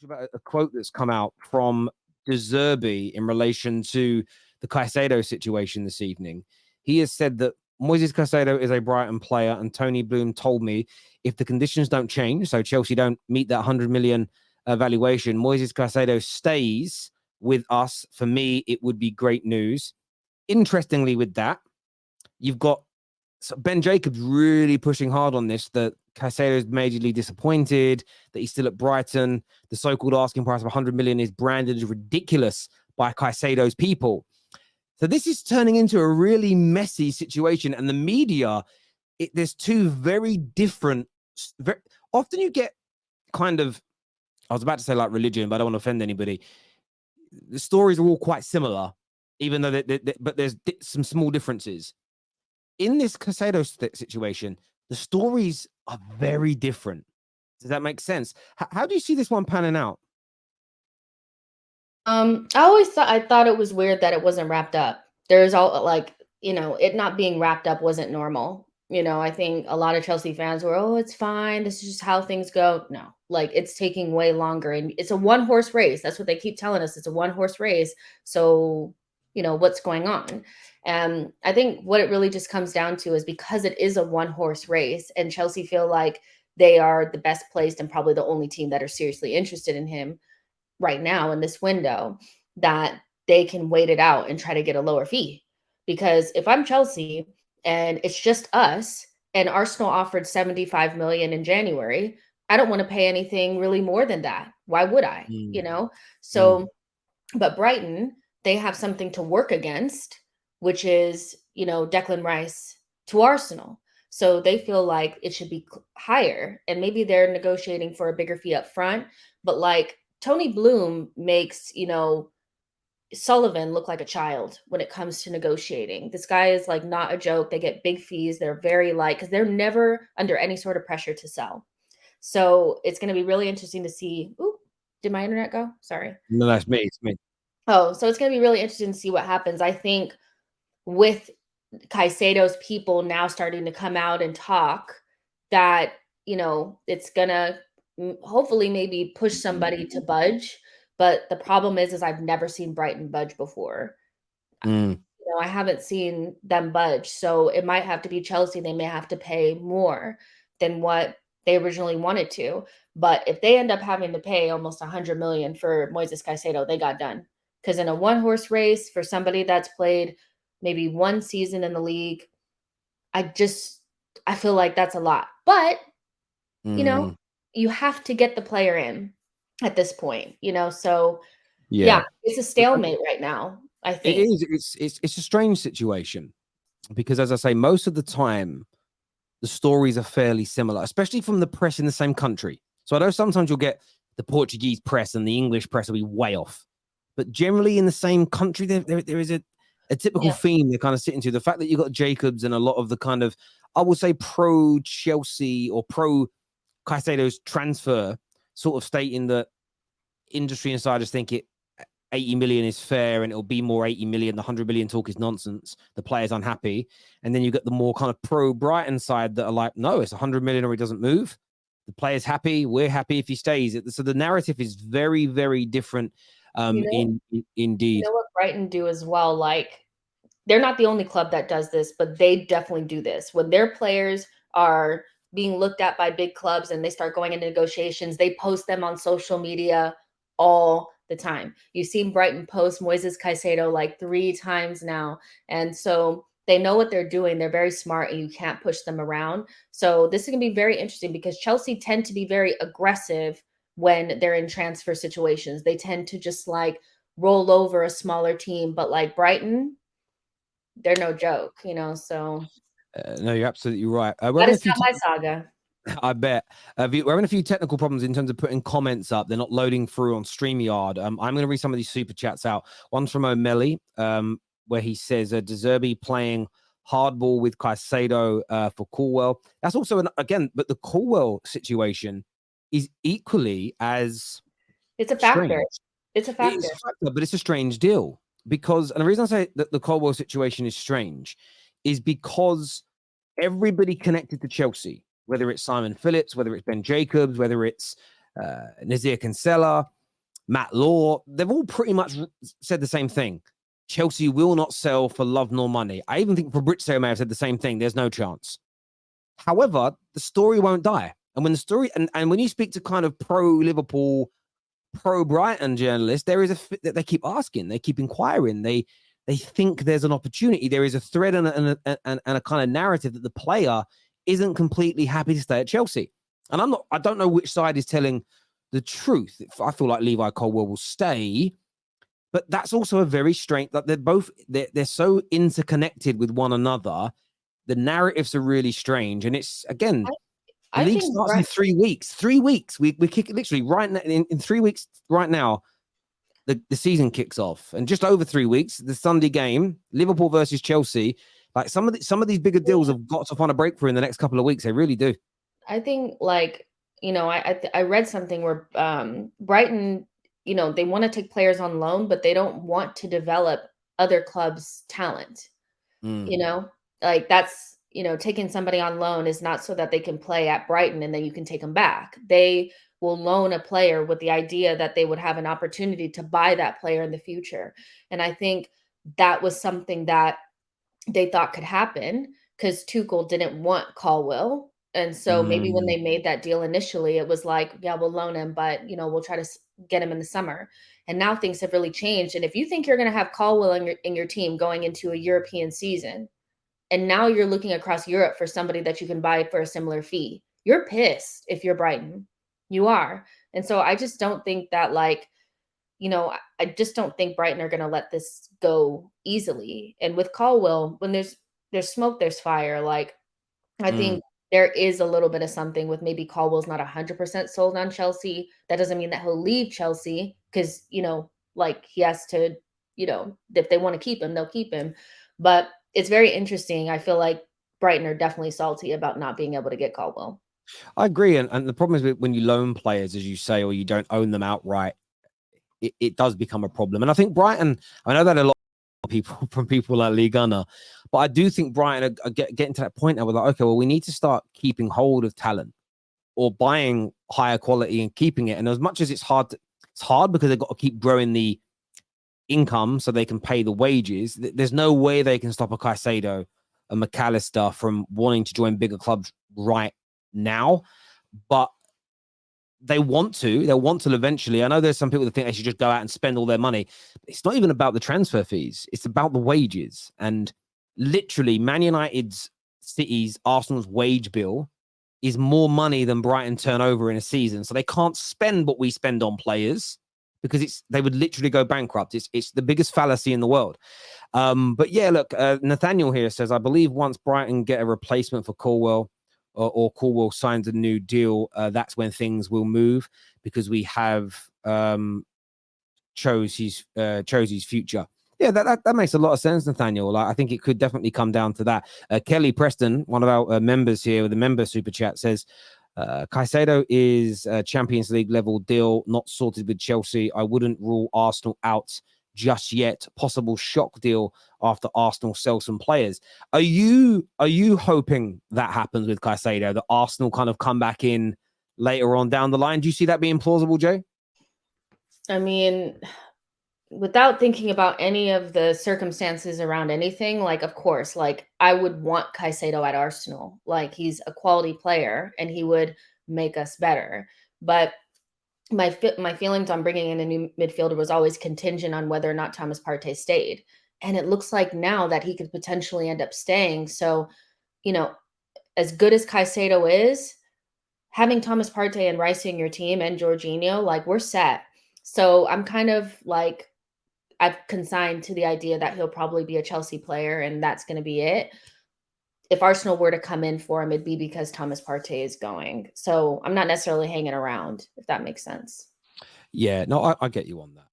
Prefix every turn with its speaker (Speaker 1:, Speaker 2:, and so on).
Speaker 1: about a quote that's come out from De Zerbi in relation to the Caicedo situation this evening. He has said that Moises Caicedo is a Brighton player, and Tony Bloom told me if the conditions don't change, so Chelsea don't meet that 100 million valuation, Moises Caicedo stays with us. For me, it would be great news. Interestingly, with that, you've got Ben Jacobs really pushing hard on this, that Caicedo is majorly disappointed, that he's still at Brighton. The so-called asking price of 100 million is branded as ridiculous by Caicedo's people. So this is turning into a really messy situation. And the media, there's two very different, often you get kind of, I was about to say like religion, but I don't want to offend anybody. The stories are all quite similar, even though but there's some small differences. In this Caicedo situation, the stories are very different. Does that make sense? How do you see this one panning out?
Speaker 2: I thought it was weird that it wasn't wrapped up. There's all like, it not being wrapped up wasn't normal. I think a lot of Chelsea fans were, oh, it's fine. This is just how things go. No, like it's taking way longer, and it's a one-horse race. That's what they keep telling us. It's a one-horse race. So, what's going on? And I think what it really just comes down to is because it is a one-horse race and Chelsea feel like they are the best placed and probably the only team that are seriously interested in him right now in this window, that they can wait it out and try to get a lower fee. Because if I'm Chelsea and it's just us and Arsenal offered 75 million in January, I don't want to pay anything really more than that. Why would I? So, but Brighton, they have something to work against, which is, Declan Rice to Arsenal. So they feel like it should be higher, and maybe they're negotiating for a bigger fee up front. But like Tony Bloom makes, Sullivan look like a child when it comes to negotiating. This guy is like not a joke. They get big fees. They're very light because they're never under any sort of pressure to sell. So it's going to be really interesting to see. Ooh, did my internet go? Sorry.
Speaker 1: No, that's me. It's me.
Speaker 2: Oh, so it's going to be really interesting to see what happens. I think with Caicedo's people now starting to come out and talk, that, it's going to hopefully maybe push somebody to budge. But the problem is I've never seen Brighton budge before. I haven't seen them budge. So it might have to be Chelsea. They may have to pay more than what they originally wanted to. But if they end up having to pay almost 100 million for Moises Caicedo, they got done. Because in a one-horse race for somebody that's played maybe one season in the league, I feel like that's a lot. But, you have to get the player in at this point, so yeah, it's a stalemate right now. I think
Speaker 1: it is. It's a strange situation because, as I say, most of the time the stories are fairly similar, especially from the press in the same country. So I know sometimes you'll get the Portuguese press and the English press will be way off, but generally in the same country there is a typical theme they're kind of sitting to. The fact that you got Jacobs and a lot of the kind of, I would say, pro Chelsea or pro Caicedo's transfer sort of stating that industry insiders think 80 million is fair and it'll be more 80 million. The 100 million talk is nonsense. The player's unhappy. And then you get the more kind of pro Brighton side that are like, no, it's 100 million or he doesn't move. The player's happy. We're happy if he stays. So the narrative is very, very different. Indeed.
Speaker 2: You know what Brighton do as well? Like, they're not the only club that does this, but they definitely do this. When their players are being looked at by big clubs and they start going into negotiations, they post them on social media all the time. You've seen Brighton post Moises Caicedo like 3 times now. And so they know what they're doing. They're very smart and you can't push them around. So this is going to be very interesting because Chelsea tend to be very aggressive when they're in transfer situations. They tend to just like roll over a smaller team, but like Brighton, they're no joke, so.
Speaker 1: No, you're absolutely right.
Speaker 2: That is not my saga.
Speaker 1: I bet. We're having a few technical problems in terms of putting comments up. They're not loading through on StreamYard. I'm going to read some of these super chats out. One's from O'Malley, where he says, De Zerbi playing hardball with Caicedo for Colwell. That's also, but the Colwell situation is equally as
Speaker 2: It's a factor.
Speaker 1: strange.
Speaker 2: It's a factor.
Speaker 1: It's a factor, but it's a strange deal. Because, and the reason I say that the Colwell situation is strange is because everybody connected to Chelsea, whether it's Simon Phillips, whether it's Ben Jacobs, whether it's Nazir Kinsella, Matt Law, they've all pretty much said the same thing. Chelsea will not sell for love nor money. I even think Fabrizio may have said the same thing. There's no chance. However, the story won't die. And when the story, and when you speak to kind of pro Liverpool, pro Brighton journalists, there is that they keep asking, they keep inquiring, they think there's an opportunity. There is a thread and a kind of narrative that the player isn't completely happy to stay at Chelsea. And I don't know which side is telling the truth. I feel like Levi Colwill will stay, but that's also a very strange, that they're so interconnected with one another. The narratives are really strange. And it's, again, the league starts in 3 weeks. 3 weeks. We kick it literally right now. In 3 weeks right now, the season kicks off. And just over 3 weeks, the Sunday game, Liverpool versus Chelsea, like some of these bigger deals have got to find a breakthrough in the next couple of weeks. They really do.
Speaker 2: I think, like, I read something where Brighton, they want to take players on loan, but they don't want to develop other clubs' talent. Like, that's, taking somebody on loan is not so that they can play at Brighton and then you can take them back. They will loan a player with the idea that they would have an opportunity to buy that player in the future. And I think that was something that they thought could happen because Tuchel didn't want Colwill. And so maybe when they made that deal initially, it was like, yeah, we'll loan him, but we'll try to get him in the summer. And now things have really changed. And if you think you're going to have Colwill in your team going into a European season, and now you're looking across Europe for somebody that you can buy for a similar fee, you're pissed if you're Brighton. You are. And so I just don't think that, like, I just don't think Brighton are going to let this go easily. And with Colwill, when there's smoke, there's fire. Like, I think there is a little bit of something with maybe Colwill's not 100% sold on Chelsea. That doesn't mean that he'll leave Chelsea because, like, he has to, if they want to keep him, they'll keep him. But it's very interesting. I feel like Brighton are definitely salty about not being able to get Colwill.
Speaker 1: I agree. And the problem is when you loan players, as you say, or you don't own them outright, it does become a problem. And I think Brighton, I know that a lot of people from people like Lee Gunner, but I do think Brighton are getting to that point now where, like, okay, well, we need to start keeping hold of talent or buying higher quality and keeping it. And as much as it's hard because they've got to keep growing the income so they can pay the wages. There's no way they can stop a Caicedo, a McAllister from wanting to join bigger clubs right now. But they'll want to eventually. I know there's some people that think they should just go out and spend all their money. It's not even about the transfer fees. It's about the wages. And literally, Man United's, City's, Arsenal's wage bill is more money than Brighton turnover in a season. So they can't spend what we spend on players because they would literally go bankrupt. It's the biggest fallacy in the world. But yeah, look, Nathaniel here says, I believe once Brighton get a replacement for Colwill, or Colwill signs a new deal, that's when things will move because we have chose his future. Yeah, that makes a lot of sense, Nathaniel. Like, I think it could definitely come down to that. Kelly Preston, one of our members here with the member super chat, says, Caicedo is a Champions League level deal, not sorted with Chelsea. I wouldn't rule Arsenal out just yet. Possible shock deal after Arsenal sell some players. Are you hoping that happens with Caicedo, that Arsenal kind of come back in later on down the line? Do you see that being plausible, Jay?
Speaker 2: I mean, without thinking about any of the circumstances around anything, like, of course, like, I would want Caicedo at Arsenal. Like, he's a quality player and he would make us better. But my feelings on bringing in a new midfielder was always contingent on whether or not Thomas Partey stayed. And it looks like now that he could potentially end up staying. So, as good as Caicedo is, having Thomas Partey and Rice in your team and Jorginho, like, we're set. So I'm kind of like, I've consigned to the idea that he'll probably be a Chelsea player and that's going to be it. If Arsenal were to come in for him, it'd be because Thomas Partey is going. So I'm not necessarily hanging around, if that makes sense.
Speaker 1: Yeah, no, I get you on that.